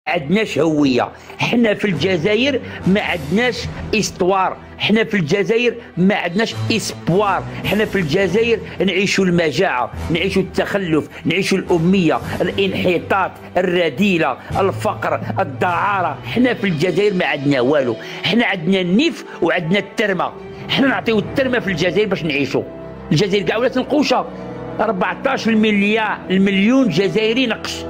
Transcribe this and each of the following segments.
عندناش هويه. حنا في الجزائر ما عندناش استوار، حنا في الجزائر ما عندناش اسبوار. حنا في الجزائر نعيشوا المجاعه، نعيشوا التخلف، نعيشوا الاميه، الانحطاط، الرذيله، الفقر، الدعاره. حنا في الجزائر ما عندنا والو. حنا عندنا النيف وعندنا الترمه. حنا نعطيو الترمه في الجزائر باش نعيشوا. الجزائر كاع ولات نقوشه. 14 مليون جزائري نقش،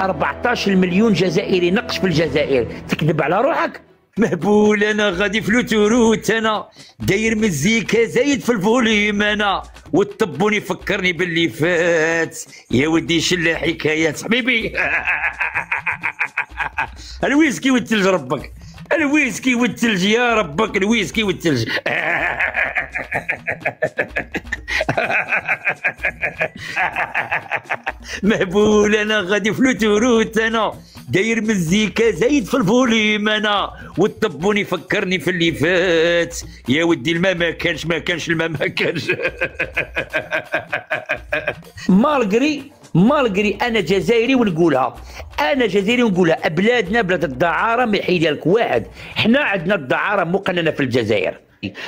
14 مليون جزائري نقش في الجزائر. تكذب على روحك؟ مهبول انا غادي في لوتوروت، انا داير مزيكا زايد في الفوليوم انا، والطبوني فكرني باللي فات. يا ودي شل حكايات حبيبي. الويسكي والثلج ربك، الويسكي والثلج يا ربك، الويسكي والثلج. مهبول انا غادي في لوتوروت، انا داير مزيكا زايد في الفوليوم انا، والطبوني فكرني في اللي فات. يا ودي الماء ما كانش الماء ما كانش. مالغري انا جزائري ونقولها، انا جزائري ونقولها. بلادنا بلاد الدعاره ما يحيدها لك واحد. حنا عندنا الدعاره مقننه في الجزائر.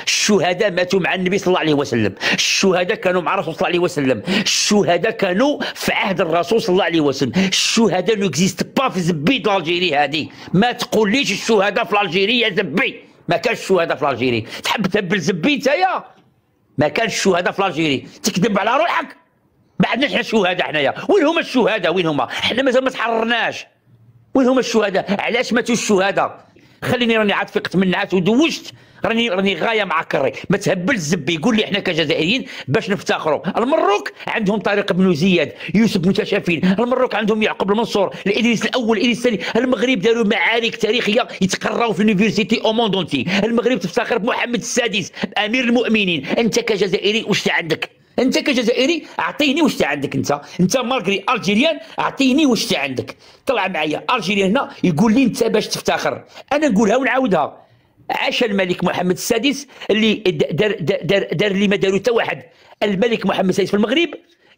الشهداء ماتوا مع النبي صلى الله عليه وسلم، الشهداء كانوا مع الرسول صلى الله عليه وسلم، الشهداء كانوا في عهد الرسول صلى الله عليه وسلم. الشهداء نوكزيست با في زبيت الجيري هذه. ما تقوليش الشهداء في الجيري يا زبي، ما كانش الشهداء في الجيري. تحب تهبل زبي نتايا؟ ما كانش الشهداء في الجيري، تكذب على روحك. ما عندناش حنا شهداء حنايا. وين هما الشهداء؟ وين هما؟ حنا مازال ما تحررناش. وين هما الشهداء؟ علاش ماتوا الشهداء؟ خليني راني عاد فقت من النعاس ودوشت، راني غايه مع كري. ما تهبلش زبي. يقول لي احنا كجزائريين باش نفتخروا. المروك عندهم طارق بن زياد، يوسف بن تشافين، المروك عندهم يعقوب المنصور، الادريس الاول، الادريس الثاني. المغرب داروا معارك تاريخيه يتقراو في اليونيفرسيتي او موندونتي. المغرب تفتخر بمحمد السادس امير المؤمنين. انت كجزائري واش عندك؟ انت كجزائري اعطيني واش عندك. انت مالغري الجيريان، اعطيني واش عندك. طلع معايا الجيريان هنا يقول لي انت باش تفتخر. انا نقولها ونعاودها. عاش الملك محمد السادس اللي دار اللي ما داروا حتى واحد. الملك محمد السادس في المغرب،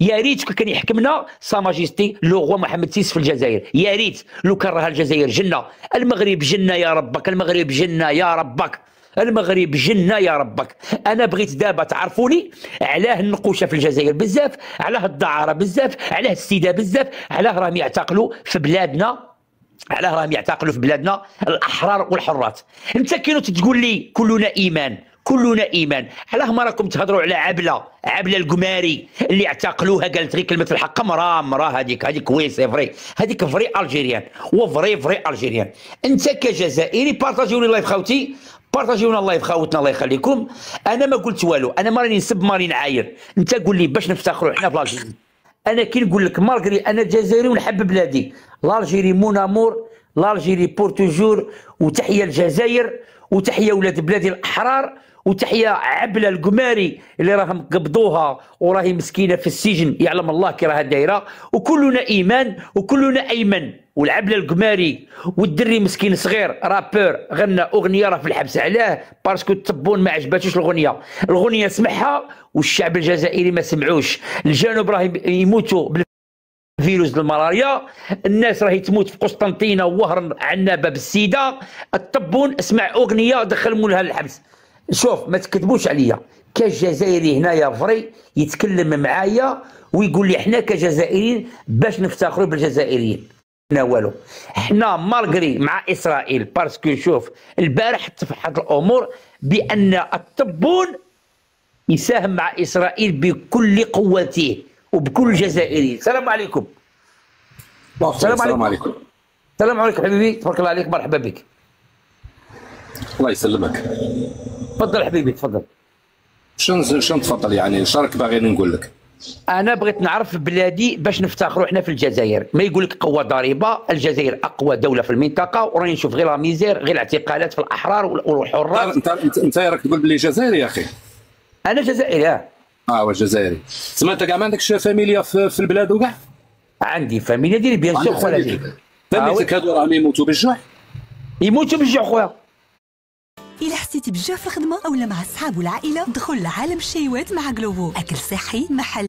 يا ريت كان يحكمنا سا ماجيستي لو غوا محمد السادس في الجزائر. يا ريت لو كان راها الجزائر جنه. المغرب جنه يا ربك، المغرب جنه يا ربك، المغرب جنه يا ربك. انا بغيت دابا تعرفوني علاه النقوشه في الجزائر بزاف، علاه الدعاره بزاف، علاه السيده بزاف، علاه راهم يعتقلوا في بلادنا، علاه راهم يعتقلوا في بلادنا الاحرار والحرات. انت كي تقول لي كلنا ايمان، كلنا ايمان، علاه ما راكم تهضروا على عبله القماري اللي اعتقلوها؟ قالت غير كلمه الحق. مراه هذيك وي سي فري، هذيك فري الجيريان فري الجيريان. انت كجزائري بارطاجيوني اللايف خاوتي، بارطاجيونا اللايف خاوتنا الله يخليكم. انا ما قلت والو، انا ما راني نسب ما راني نعاير. انت قول لي باش نفتخروا حنا في الجيري. انا كي نقول لك مالغري انا جزائري ونحب بلادي، الجيري مون امور، الجيري بور توجور. وتحيه الجزائر، وتحيه ولاد بلادي الاحرار، وتحيه عبله القماري اللي راهم قبضوها وراهي مسكينه في السجن، يعلم الله كي راها دايره. وكلنا ايمان وكلنا ايمن. والعبله القماري والدري مسكين صغير رابور غنى اغنيه راه في الحبس. علاه؟ باسكو التبون ما عجباتوش الاغنيه سمعها والشعب الجزائري ما سمعوش. الجنوب راه يموتوا فيروس الملاريا، الناس راهي تموت في قسطنطينه ووهران عنابه بالسيده. الطبون اسمع اغنيه دخل مولها للحبس. شوف ما تكذبوش عليا، كجزائري هنايا فري يتكلم معايا ويقول لي احنا كجزائريين باش نفتخروا بالجزائريين. حنا والو، حنا مالغري مع اسرائيل. باسكو شوف البارح تفحص الامور بان الطبون يساهم مع اسرائيل بكل قوته وبكل جزائري. السلام عليكم. السلام عليكم. السلام عليكم حبيبي، تبارك الله عليك، مرحبا بك. الله يسلمك. تفضل حبيبي تفضل. شنو تفضل يعني شارك باغي نقول لك. انا بغيت نعرف بلادي باش نفتخروا احنا في الجزائر. ما يقول لك قوه ضريبه، الجزائر اقوى دوله في المنطقه، وراني نشوف غير لا ميزير، غير الاعتقالات في الاحرار والحرات. انت راك تقول بلي جزائري يا اخي. انا جزائري. هو جزائري. تسمى انت كاع ما عندكش فاميليا في البلاد وكاع؟ عندي فاميليا ديالي بيان سور خويا. فاميلتك هادو راهم يموتوا بالجوع؟ يموتوا بالجوع خويا. إلا حسيتي بالجوع في الخدمة أو مع الصحاب والعائلة، دخل لعالم الشيوات مع جلوفو. أكل صحي محل.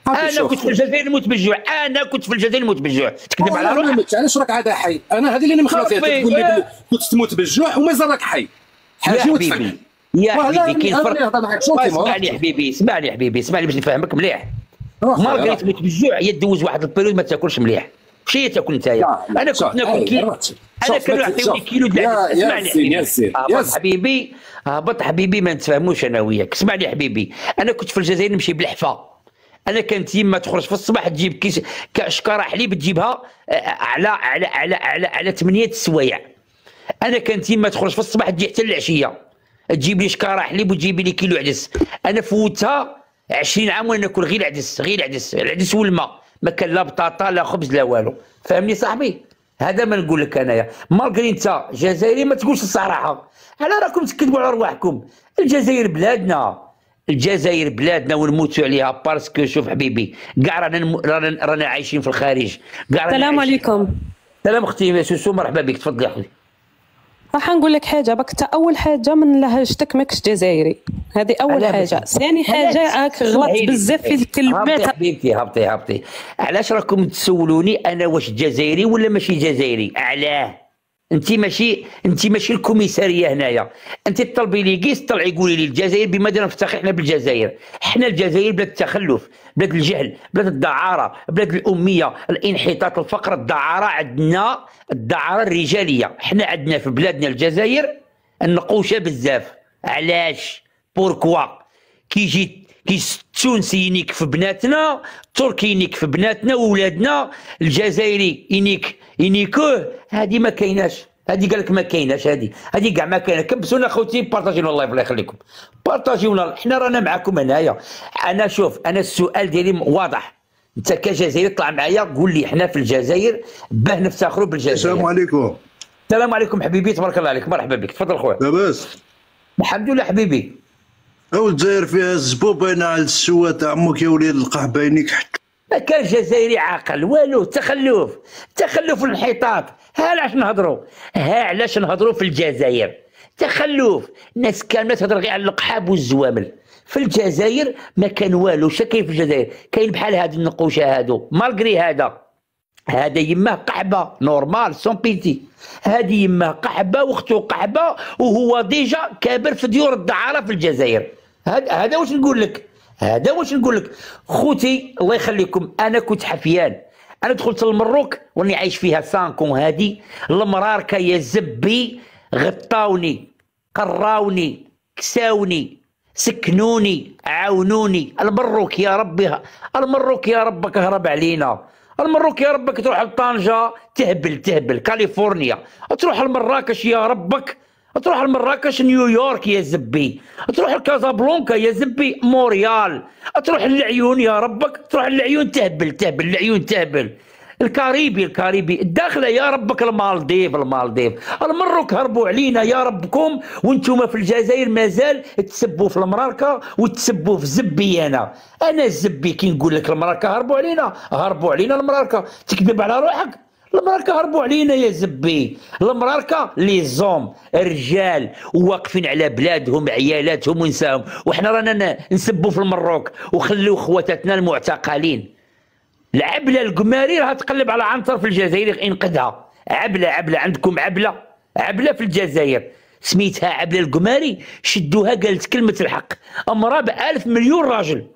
انا كنت في الجزائر نموت بالجوع، انا كنت في الجزائر نموت بالجوع، تكذب على روحك. علاش راك عاد حي؟ انا هذه اللي مخلوع فيها، تقول لي كنت تموت بالجوع ومازال راك حي. يا حبيبي يا حبيبي كاين فرق. اسمعني حبيبي، اسمعني حبيبي، اسمعني باش نفهمك مليح. مارغري تموت بالجوع هي تدوز واحد البيريود ما تاكلش مليح. واش هي تاكل نتايا؟ انا كنت ناكل كيلو، انا كانوا يعطيوني كيلو د العدس. اسمعني حبيبي، حبيبي هبط حبيبي، ما نتفاهموش انا وياك. اسمعني حبيبي، انا كنت في الجزائر نمشي بالحفا. انا كانت يما تخرج في الصباح تجيب كيس شكاره حليب تجيبها على 8 سوايع. انا كانت يما تخرج في الصباح تجي حتى العشيه تجيب لي شكاره حليب وتجيب لي كيلو عدس. انا فوتها 20 عام وانا ناكل غير العدس، غير العدس، العدس والماء، ما كان لا بطاطا لا خبز لا والو. فهمني صاحبي؟ هذا ما نقول لك انايا. مالغري انت جزائري ما تقولش الصراحه، على راكم تكذبوا على رواحكم. الجزائر بلادنا، الجزائر بلادنا ونموتوا عليها باسكو شوف حبيبي كاع رانا عايشين في الخارج. السلام عليكم. سلام اختي سوسو، مرحبا بك، تفضلي اختي. راح نقول لك حاجه باك. انت اول حاجه من لهجتك ماكش جزائري، هذه اول حاجه. ثاني حاجه راك غلطت بزاف في الكلمات. هبطي علاش راكم تسولوني انا واش جزائري ولا ماشي جزائري؟ علاه؟ انت ماشي الكوميساريه هنايا. انت تطلبي لي كيس طلعي قولي لي الجزائر بماذا نفتخر احنا بالجزائر؟ احنا الجزائر بلاد التخلف، بلاد الجهل، بلاد الدعاره، بلاد الاميه، الانحطاط، الفقر، الدعاره. عندنا الدعاره الرجاليه، احنا عندنا في بلادنا الجزائر النقوشه بزاف. علاش؟ بوركوا؟ كي التونسي ينيك في بناتنا، التركي ينيك في بناتنا وولادنا، الجزائري ينيكوه. هذه ما كايناش، هذه قال لك ما كايناش، هذه كاع ما كاينه. كبسونا خوتي، بارطاجيونا الله يخليكم، بارطاجيونا، حنا رانا معاكم هنايا. انا شوف، انا السؤال ديالي واضح. انت كجزائري طلع معايا قول لي حنا في الجزائر باه نفتخروا بالجزائر. السلام عليكم. السلام عليكم حبيبي، تبارك الله عليك، مرحبا بك، تفضل خويا. لاباس؟ الحمد لله حبيبي. او الجزائر فيها الزبوب باينه على السوا تاع امك يا وليد القحباينيك حتى. ما كان جزائري عاقل والو، تخلف الانحطاط. ها علاش نهضروا في الجزائر؟ تخلف، الناس كامله تهضر غير على القحاب والزوامل. في الجزائر ما كان والو. شا كاين في الجزائر؟ كاين بحال هاد النقوشه هادو. مالغري هذا يماه قحبه نورمال سون بيتي، هذه يماه قحبه واختو قحبه وهو ديجا كابر في ديور الدعاره في الجزائر. هذا واش نقول لك، خوتي الله يخليكم. انا كنت حفيان، انا دخلت للمروك واني عايش فيها سانكون. هذه المراركه يا زبي غطاوني، قراوني، كساوني، سكنوني، عاونوني. المروك يا ربي، المروك يا ربك هرب علينا. المروك يا ربك تروح لطنجة تهبل كاليفورنيا، تروح لمراكش يا ربك، تروح لمراكش نيويورك يا زبي، تروح لكازابلانكا يا زبي، موريال، تروح للعيون يا ربك، تروح للعيون تهبل العيون تهبل. الكاريبي الداخله يا ربك، المالديف. المروك هربوا علينا يا ربكم، وانتم في الجزائر مازال تسبوا في المراركه وتسبوا في زبي. انا الزبي كي نقول لك المراركه هربوا علينا المراركه، تكذب على روحك. المراركه هربوا علينا يا زبي. المراركه لي زوم رجال واقفين على بلادهم عيالاتهم ونساهم، وحنا رانا نسبوا في المروك وخلوا خواتاتنا المعتقلين. العبله القماري راها تقلب على عنتر في الجزائر ينقذها. عبله عندكم عبله في الجزائر سميتها عبله القماري، شدوها قالت كلمه الحق، امراه ب1000 مليون راجل.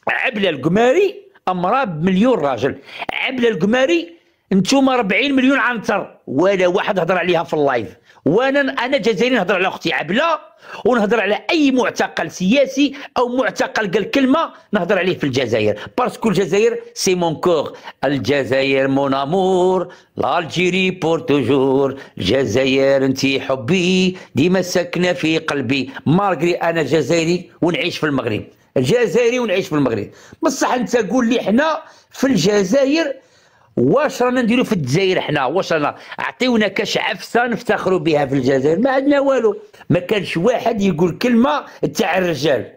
عبله القماري امراه بمليون راجل. عبله القماري انتم 40 مليون عنتر ولا واحد هضر عليها في اللايف. انا جزائري نهضر على اختي عبله، ونهضر على اي معتقل سياسي او معتقل قال كلمه نهضر عليه في الجزائر، باسكو الجزائر سي مون كور. الجزائر مون امور، الجيري بور توجور. الجزائر انت حبي ديما ساكنه في قلبي. مالغري انا جزائري ونعيش في المغرب، بصح انت قول لي حنا في الجزائر واش رانا نديرو في الجزائر؟ حنا واش رانا عطيونا كاش عفسه نفتخروا بها في الجزائر؟ ما عندنا والو. ما كانش واحد يقول كلمه تاع الرجال،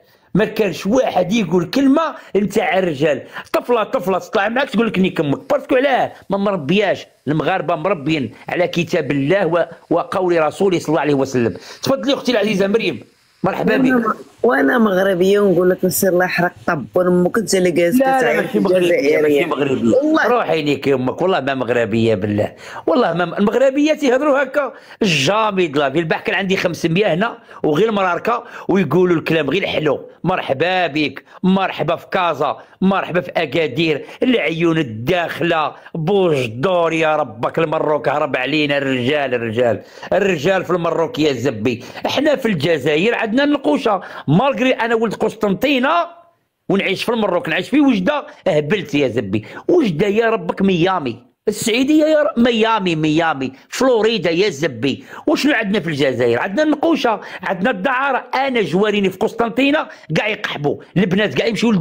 نتاع الرجال. طفله تطلع معاك تقول لك نكمك، باسكو علاه ما مربياش. المغاربه مربيين على كتاب الله وقول رسوله صلى الله عليه وسلم. تفضلي اختي العزيزه مريم، مرحبا بك. وانا مغربيه ونقول لك نسير الله يحرق طبون امك انت اللي جالس لا كتعاين ماشي مغربيه، ماشي مغربيه، والله روحي ليك امك، والله ما مغربيه بالله، والله ما المغربيه تيهضروا هكا جامي لا. البارح كان عندي 500 هنا وغير مراركه ويقولوا الكلام غير حلو، مرحبا بك، مرحبا في كازا، مرحبا في اكادير، العيون الداخله بوج دور يا ربك، المروك هرب علينا الرجال في المروك يا زبي. احنا في الجزائر عندنا النقوشه، مالغري انا ولد قسطنطينه ونعيش في المروك، نعيش في وجده، هبلت يا زبي. وجده يا ربك ميامي، السعيديه يا ميامي، فلوريدا يا زبي. وشنو عندنا في الجزائر؟ عندنا النقوشه، عندنا الدعاره. انا جواريني في قسطنطينه كاع يقحبوا، البنات كاع يمشيو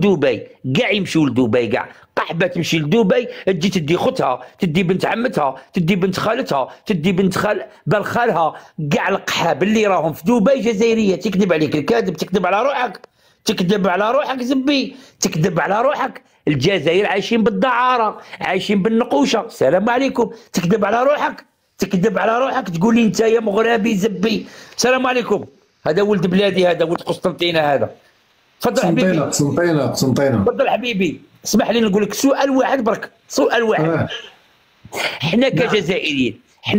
لدبي، كاع قحبه تمشي لدبي، تجي تدي خوتها، تدي بنت عمتها، تدي بنت خالتها، تدي بنت بال خالها، كاع القحاب اللي راهم في دبي جزائريه. تكذب عليك الكاذب، تكذب على روحك زبي، تكذب على روحك. الجزائر عايشين بالدعاره، عايشين بالنقوشه. السلام عليكم. تكذب على روحك تقول لي انت يا مغربي زبي. السلام عليكم. هذا ولد بلادي، هذا ولد قسطنطينه هذا. تفضل حبيبي. قسنطينه تفضل حبيبي. اسمح لي نقول لك سؤال واحد برك، سؤال واحد. احنا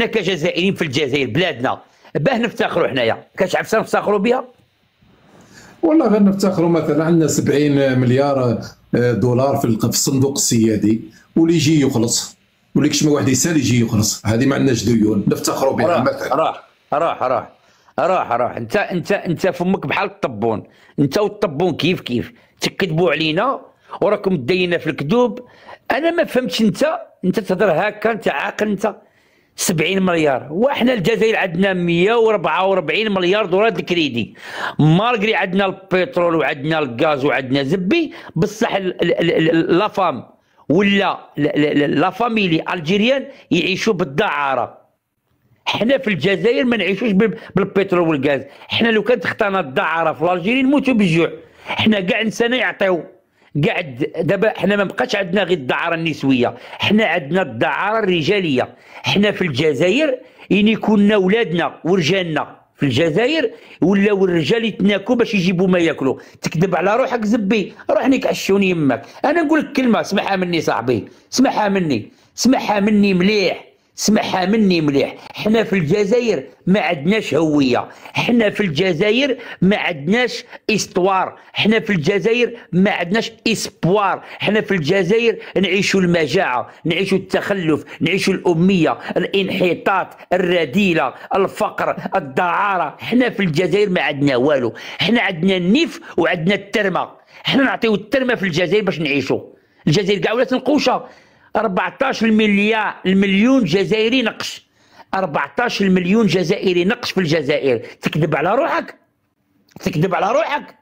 كجزائريين في الجزائر بلادنا باه نفتخروا حنايا، كاش عفسه نفتخروا بها؟ والله غير نفتخروا مثلا عندنا 70 مليار دولار في الصندوق السيادي، واللي يجي يخلص، واللي كش ما واحد يسال يجي يخلص، هذه ما عندناش ديون نفتخروا بها مثلا. راح انت فمك بحال الطبون، انت والطبون كيف تكذبوا علينا وراكم دينا في الكذوب. انا ما فهمتش، انت تهضر هكا، انت عاقل انت؟ 70 مليار، وحنا الجزائر عندنا 144 مليار دولار الكريدي، مالغري عندنا البترول وعندنا الغاز وعندنا زبي، بصح لا فام ولا لا فاميلي الجيريان يعيشوا بالدعاره. حنا في الجزائر ما نعيشوش بالبترول والغاز، حنا لو كانت اختارنا الدعاره في الجيري نموتوا بالجوع. حنا كاع انسانه يعطيو، قاعد دابا حنا ما بقاش عندنا غير الدعاره النسويه، حنا عندنا الدعاره الرجاليه. حنا في الجزائر يعني كنا ولادنا ورجالنا في الجزائر ولاو الرجال يتناكوا باش يجيبوا ما ياكلوا. تكذب على روحك زبي، روح نيك عشوني يمك. انا نقول لك كلمه، اسمعها مني صاحبي، اسمعها مني مليح. حنا في الجزائر ما عندناش هويه، حنا في الجزائر ما عندناش استوار، حنا في الجزائر ما عندناش اسبوار. حنا في الجزائر نعيشوا المجاعه، نعيشوا التخلف، نعيشوا الاميه، الانحطاط، الرذيله، الفقر، الدعاره. حنا في الجزائر ما عندنا والو، حنا عندنا النيف وعندنا الترمه. حنا نعطيو الترمه في الجزائر باش نعيشوا. الجزائر كاع ولات نقوشه. 14 مليون جزائري نقش، 14 مليون جزائري نقش في الجزائر. تكذب على روحك.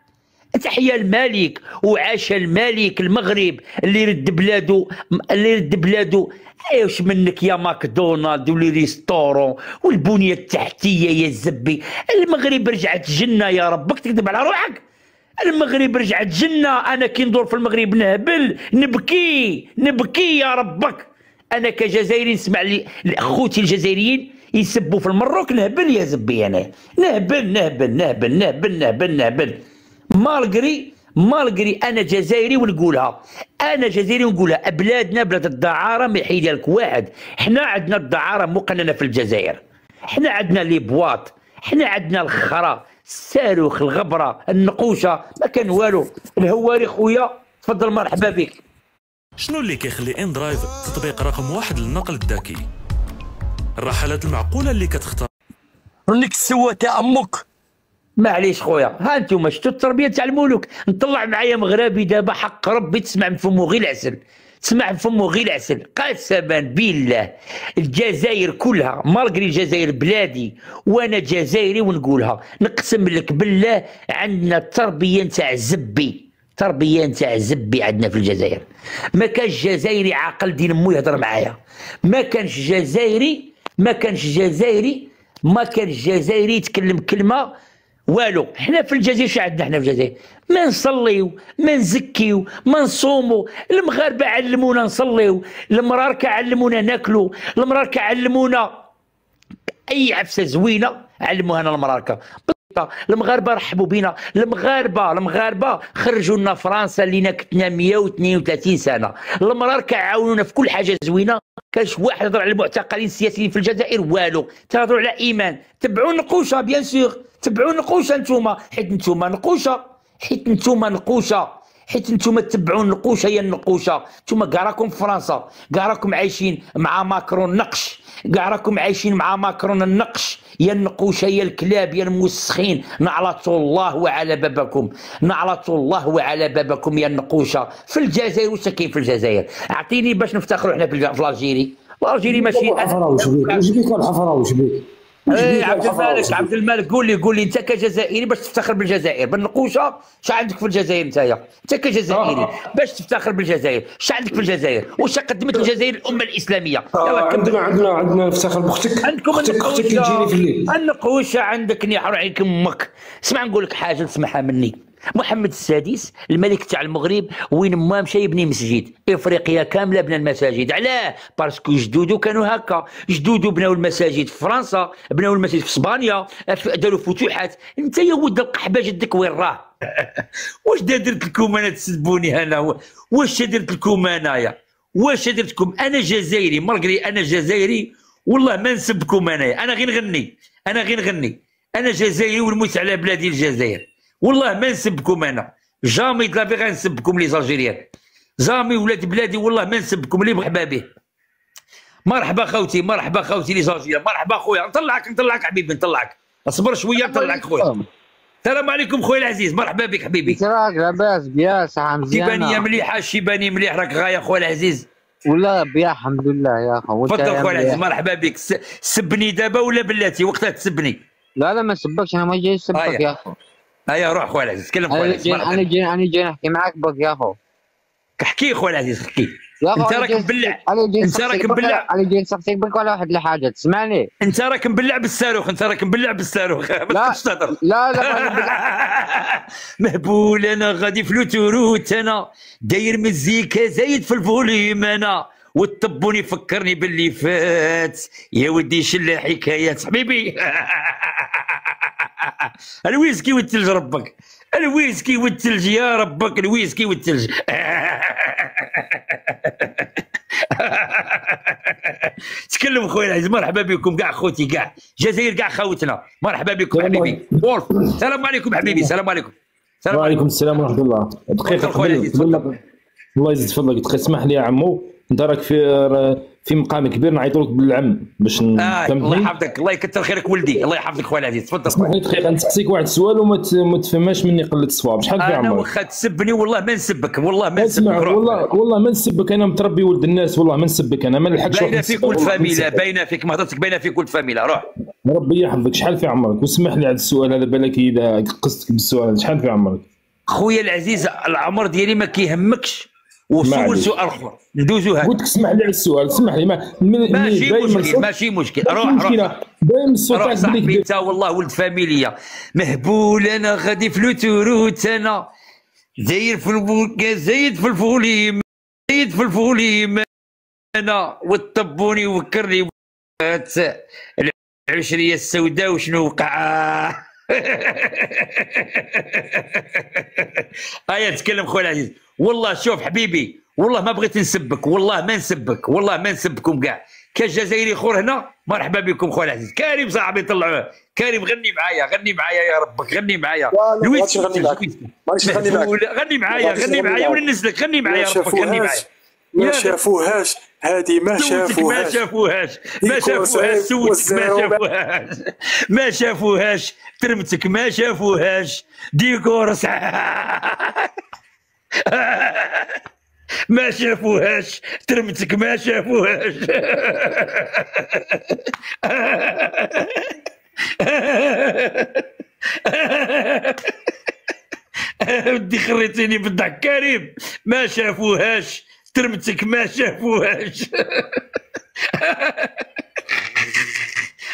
تحيا الملك وعاش الملك المغرب اللي رد بلادو. ايش منك يا ماكدونالد ولي ريستورون والبنيه التحتيه يا زبي. المغرب رجعت جنه يا ربك. تكذب على روحك. المغرب رجعت جنة. أنا كي ندور في المغرب نهبل نبكي يا ربك. أنا كجزائري نسمع لي خوتي الجزائريين يسبوا في المروك نهبل يا زبي. أنا نهبل. مالغري أنا جزائري ونقولها، بلادنا بلاد الدعارة ما يحيد لك واحد. حنا عندنا الدعارة مقننة في الجزائر، حنا عندنا لي بواط، حنا عندنا الخرا، الصاروخ، الغبره، النقوشه، ما كان والو. الهواري خويا تفضل مرحبا بك. شنو اللي كيخلي اندرايف تطبيق رقم واحد للنقل الذكي؟ الرحلات المعقوله اللي كتختار. رنيك السواك يا امك. معليش خويا، ها انتم شفتوا التربيه تاع الملوك. نطلع معايا مغربي دابا حق ربي تسمع من فمو غير العسل، قسما بالله. الجزائر كلها مالغري الجزائر بلادي وانا جزائري ونقولها، نقسم لك بالله عندنا التربيه نتاع زبي، عندنا في الجزائر. ما كانش جزائري عاقل دين مو يهضر معايا، ما كانش جزائري يتكلم كلمه والو. حنا في الجزائر شو عندنا؟ حنا في الجزائر ما نصليو، ما نزكيو، ما نصومو. المغاربه علمونا نصليو، المراركه علمونا ناكلو، المراركه علمونا اي عفسه زوينه علموها لنا المراركه. المغاربه رحبوا بينا، المغاربه خرجوا لنا فرنسا اللي نكتنا 132 سنه، المرار كيعاونونا في كل حاجه زوينه. كاش واحد يهضر على المعتقلين السياسيين في الجزائر والو، تهضروا على ايمان. تبعوا النقوشه بيان سور، تبعوا النقوشه نتوما، حيت نتوما نقوشه، حيت نتوما تبعوا النقوشه. هي النقوشه نتوما كاع راكم في فرنسا، كاع راكم عايشين مع ماكرون نقش، كاع راكم عايشين مع ماكرون النقش. يا النقوشه يا الكلاب يا الموسخين، نعلط الله وعلى بابكم، نعلط الله وعلى بابكم يا النقوشه. في الجزائر واش كاين في الجزائر؟ اعطيني باش نفتخروا احنا في الجيري. الجيري ماشي واش بيك الحفره واش بيك؟ عبد الملك قول لي انت كجزائري باش تفتخر بالجزائر بالنقوشه، شا عندك في الجزائر انت كجزائري باش تفتخر بالجزائر؟ شا عندك في الجزائر؟ واش قدمت الجزائر الامه الاسلاميه؟ عندنا نفتخر باختك، عندكم اختك اللي تجيني في الليل. النقوشه عندك نحر عليك امك. اسمع نقول لك حاجه تسمعها مني. محمد السادس الملك تاع المغرب وين ما مشى يبني مسجد، افريقيا كامله بنى المساجد. علاه؟ باسكو جدودو كانوا هكا، جدودو بناو المساجد في فرنسا، بناو المساجد في اسبانيا، داروا فتوحات. انت يا ولد القحبه جدك وين راه؟ واش درت لكم انا تسبوني انا؟ واش درت لكم انايا؟ واش درتكم؟ انا جزائري مالغري انا جزائري والله ما نسبكم انايا، انا غير نغني، انا جزائري ونموت على بلادي الجزائر، والله ما نسبكم انا، جامي دلافي غنسبكم لي زالجيريان، جامي ولاد بلادي والله ما نسبكم اللي مرحبا به. مرحبا خوتي لي زالجيريان، مرحبا خويا، نطلعك حبيبي، نطلعك، اصبر شويه نطلعك خويا. السلام عليكم خويا العزيز، مرحبا بك حبيبي. راك لاباس بيا صحه مزيانه؟ شيبانيه مليحه، شيباني مليح، راك غايه خويا العزيز؟ والله بيا الحمد لله يا خو. تفضل خويا العزيز، مرحبا بك. سبني دابا ولا بلاتي وقتها تسبني؟ لا ما سبكش، انا ما جاي نسبك يا خو. هيا روح خويا العزيز، تكلم خويا العزيز. انا جاي نحكي معاك بك يا خو. احكي خويا العزيز، احكي. انت راك مبلع، انا جاي نسقسيك بك على واحد الحاجه، تسمعني؟ انت راك مبلع بالصاروخ، ما تقدرش تهضر. لا مهبول انا غادي في لوتوروت، انا داير مزيكا زايد في الفوليوم انا، والطبون يفكرني باللي فات يا ودي شلا حكايات حبيبي. الويسكي والثلج ربك، الويسكي والثلج يا ربك، الويسكي والثلج. تكلم خويا العزيز، مرحبا بكم كاع خوتي، كاع جزائر كاع خوتنا، مرحبا بكم حبيبي. وولف السلام عليكم حبيبي، السلام عليكم. وعليكم السلام ورحمه الله. دقيقه الله يزيد فضلك، دقيقه اسمح لي يا عمو، انت راك في مقام كبير، نعيطوا لك بالعم باش الله يحفظك، الله يكثر خيرك ولدي، الله يحفظك خويا العزيز. تفضل. اسمح لي دقيقه نسقسيك واحد السؤال وما تفهماش مني قله الصواب. شحال في عمرك؟ انا واخا تسبني والله ما نسبك، والله ما نسبك، والله ما نسبك، انا متربي ولد الناس، والله ما نسبك، انا ما نلحقش. باينه فيك ولد فاميله، باينه فيك مهضرتك، باينه فيك ولد فاميله. روح ربي يحفظك. شحال في عمرك؟ واسمح لي على السؤال هذا، بالك اذا قصتك بالسؤال، شحال في عمرك؟ خويا العزيز العمر ديالي ما كيهمكش، وسول سؤال اخر ندوزو هذا. قلت لك اسمح لي على السؤال، اسمح لي ماشي مشكل. روح دايم الصوت تاعك صاحبي انت والله ولد فاميليا. مهبول انا غادي في لوتوروت، انا زايد في الفوليم انا، والطبون يفكرني العشريه السوداء وشنو وقع. تكلم خويا العزيز. والله شوف حبيبي، والله ما بغيت نسبك، والله ما نسبك، والله ما نسبكم كاع. كجزائري خور هنا، مرحبا بكم خويا العزيز. كريم صاحبي طلعوه، كريم غني معايا يا ربك، غني معايا. لويس غني معايا وننزلك، غني معايا يا ربك، غني معايا. ما شافوهاش هذه، ما شافوهاش سوتك، ما شافوهاش ترمتك، ما شافوهاش ديكور ما شافوهاش ترمتك، ما شافوهاش. ودي خريتيني بالضحك كريم، ما شافوهاش ترمتك، ما شافوهاش.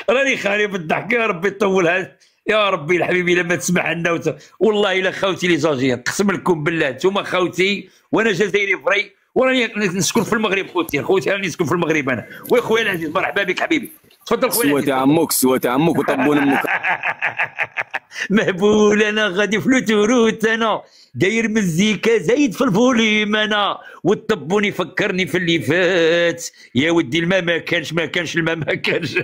راني خالي بالضحك، يا ربي طولها يا ربي الحبيبي لما تسمع لنا والله الا خوتي لي زاجيين، نقسم لكم بالله انتوما خوتي، وانا جزائري فري، وراني نسكن في المغرب. خوتي راني نسكن في المغرب انا. وخويا العزيز مرحبا بك حبيبي، تفضل خويا العزيز. سوات عمك وطبون امك. مهبول انا غادي في لوتوروت انا داير مزيكا زايد في الفوليم انا والطبوني فكرني في اللي فات يا ودي الماء ما كانش الماء ما كانش.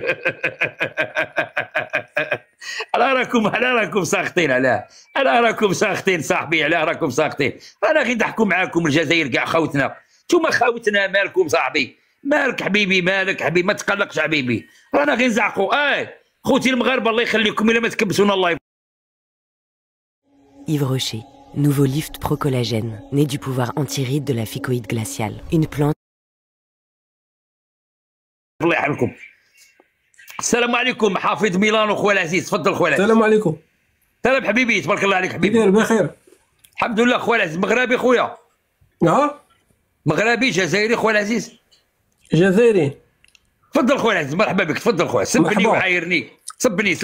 على راكم ساخطين على راكم ساخطين صاحبي، على راكم ساخطين. انا غير نضحكوا معاكم الجزائر كاع خوتنا، نتوما خوتنا مالكم صاحبي، مالك حبيبي مالك حبيبي، ما تقلقش حبيبي، رانا غير نزعقوا. خوتي المغاربه الله يخليكم الا ما تكبسونا الله. Yves Rocher, nouveau lift pro-collagène, né du pouvoir anti-ride de la ficoïde glaciale. Une plante. الله يحفظكم. السلام عليكم حافظ ميلانو خويا العزيز، تفضل خويا العزيز. السلام عليكم. سلام حبيبي، تبارك الله عليك حبيبي. كيف بخير؟ الحمد لله خويا العزيز. مغربي خويا؟ مغربي جزائري خويا العزيز؟ جزائري. تفضل خويا العزيز، مرحبا بك، تفضل خويا. سبني وعايرني، سبني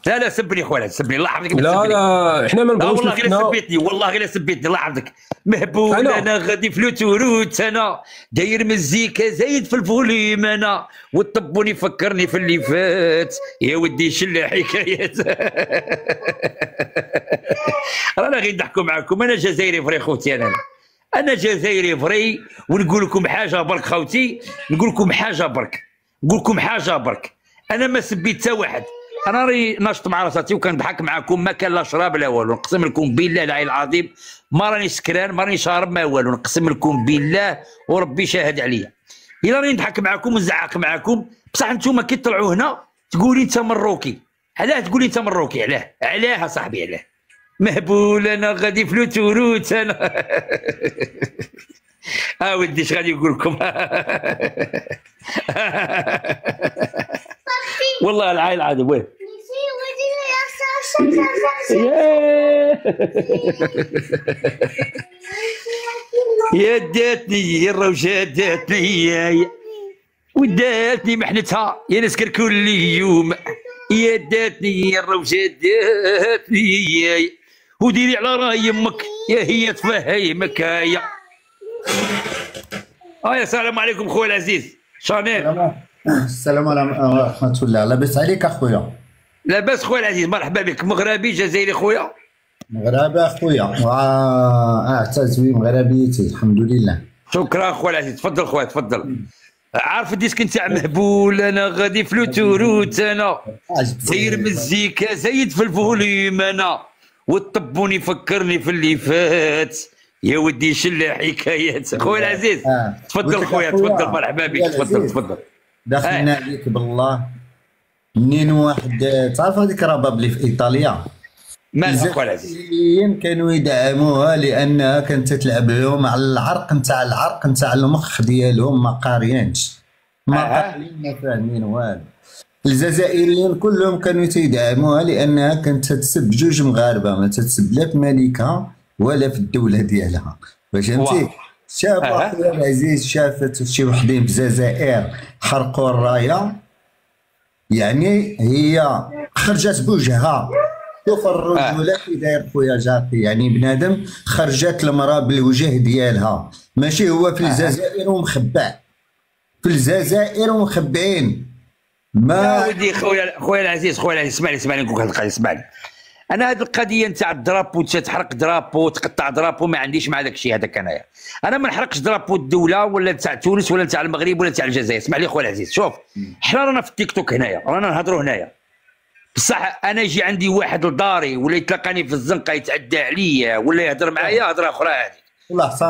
لا سبني خويا العزيز، سبني الله يحفظك. لا احنا ما نبغوش. والله غير سبيتني، والله غير سبيتني الله يحفظك. مهبول انا غادي في لوتوروت انا داير مزيكا زايد في الفوليم انا والطبوني فكرني في اللي فات يا ودي شل حكايات. رانا غير نضحكوا معاكم. انا جزائري فري خوتي، انا جزائري فري، ونقول لكم حاجه برك خوتي، نقول لكم حاجه برك، انا ما سبيت حتى واحد. انا راني ناشط مع راساتي وكنضحك معاكم، ما كان لا شراب لا والو، نقسم لكم بالله العلي العظيم ما راني سكران ما راني شارب ما والو، نقسم لكم بالله وربي شاهد عليا. الا راني نضحك معاكم ونزعق معاكم، بصح نتوما كي تطلعوا هنا تقولي انت مروكي. علاه تقولي انت مروكي؟ علاه صاحبي علاه؟ مهبول انا غادي في لوتوروت انا. ودي اش غادي نقول لكم. والله العين العظيم وين يا داتني يا الروجه داتني يا وداتني محنتها يا نسكر كل يوم، يا داتني يا الروجه داتني يا وديري على راي يمك يا هي تفهمك يا. السلام عليكم خويا العزيز شانيل. السلام عليكم ورحمة الله. لاباس عليك اخويا؟ لاباس خويا العزيز، مرحبا بك. مغربي جزائري خويا؟ مغربي اخويا، اعتز بمغربيتي الحمد لله. شكرا خويا العزيز، تفضل خويا تفضل. عارف الديسك نتاع مهبول انا غادي في لوتوروت انا داير مزيكا زايد في الفوليم انا والطبوني فكرني في اللي فات يا ودي شل حكايات. خويا العزيز تفضل خويا تفضل، مرحبا بك، تفضل. دخلنا عليك بالله منين واحد تعرف هذيك رباب اللي في ايطاليا مالها خويا العزيز كانوا يدعموها لانها كانت تلعب لهم على العرق نتاع المخ ديالهم، ما قاريينش ما قاريين ما فاهمين والو. الجزائريين كلهم كانوا تيدعموها لانها كانت تتسب جوج مغاربه، ما تتسب لا في ملكها ولا في الدوله ديالها، فهمتي؟ شاف اخويا العزيز شافت شي وحدين بالجزائر حرقوا الرايه، يعني هي خرجت بوجهها. شوف الرجوله كي داير خويا جاكي، يعني بنادم خرجت المراه بالوجه ديالها، ماشي هو في الجزائر ومخبع، في الجزائر ومخبعين. ما يا ودي خويا العزيز اسمعني نقول لك القضيه، اسمعني. انا هذه القضيه نتاع الدرابو تحرق درابو تقطع درابو ما عنديش مع داك الشيء هذاك. انا ما نحرقش درابو الدوله ولا نتاع تونس ولا نتاع المغرب ولا نتاع الجزائر. اسمع لي خويا العزيز، شوف حنا رانا في التيك توك هنايا، رانا نهضروا هنايا، بصح انا يجي عندي واحد لداري ولا يتلقاني في الزنقه يتعدى عليا ولا يهضر معايا هضره اخرى هذيك،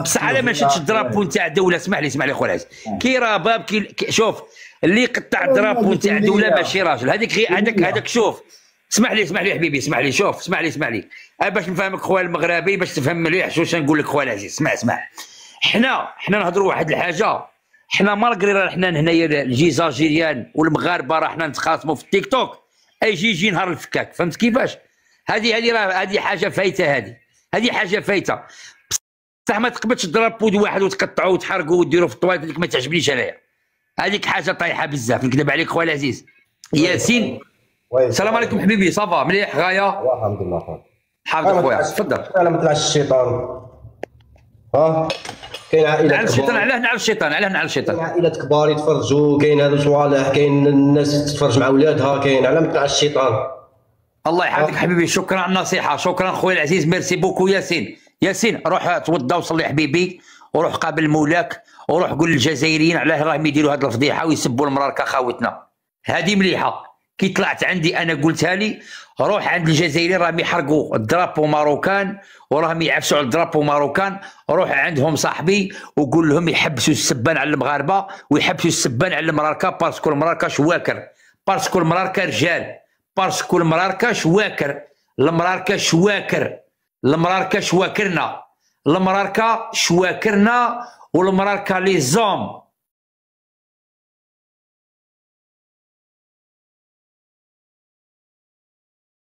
بصح على ما شدش الدرابو نتاع الدوله. اسمح لي خويا العزيز، كي راه باب شوف اللي يقطع الدرابو نتاع الدوله ماشي راجل، هذيك غير هذاك شوف. اسمح لي حبيبي، اسمح لي شوف، اسمح لي باش نفهمك خويا المغربي باش تفهم مليح شوش نقول لك خويا العزيز. اسمع حنا نهضروا واحد الحاجه، حنا مالغري راه حنا هنايا الجزائريين والمغاربه راه حنا نتخاصموا في التيك توك، يجي نهار الفكاك، فهمت كيفاش؟ هذه حاجه فايته، هذه حاجه فايته، بصح ما تقبلش تضرب بود واحد وتقطعوا وتحرقوا وديروا في الطواليت، هذيك ما تعجبنيش انايا، هذيك حاجه طايحه بزاف، نكذب عليك خويا العزيز. ياسين السلام عليكم حبيبي، صافا مليح غايه؟ الحمد لله حافظ خويا تفضل. انا ما طلعش الشيطان، كاين عائله نعرف الشيطان، علاه نعرف الشيطان، عائلات كبار يتفرجوا، كاين هادو صوالح، كاين الناس تتفرج مع ولادها، كاين علاه ما طلعش الشيطان. الله يحفظك حبيبي، شكرا على النصيحه، شكرا خويا العزيز، ميرسي بوكو. ياسين روح توضى وصلي حبيبي، وروح قابل مولاك، وروح قول للجزائريين علاه راهم يديروا هذه الفضيحه ويسبوا المراركه خاوتنا. هذه مليحه كي طلعت عندي انا قلتها لي، روح عند الجزائريين راهم يحرقوا الدرابو ماروكان وراهم يعفسوا على الدرابو ماروكان، روح عندهم صاحبي وقول لهم يحبسوا السبان على المغاربه ويحبسوا السبان على المراركه، باسكو المراركه شواكر، باسكو المراركه رجال، باسكو المراركه شواكر، المراركه شواكر، المراركه شواكرنا، المراركه شواكرنا، والمراركه لي زوم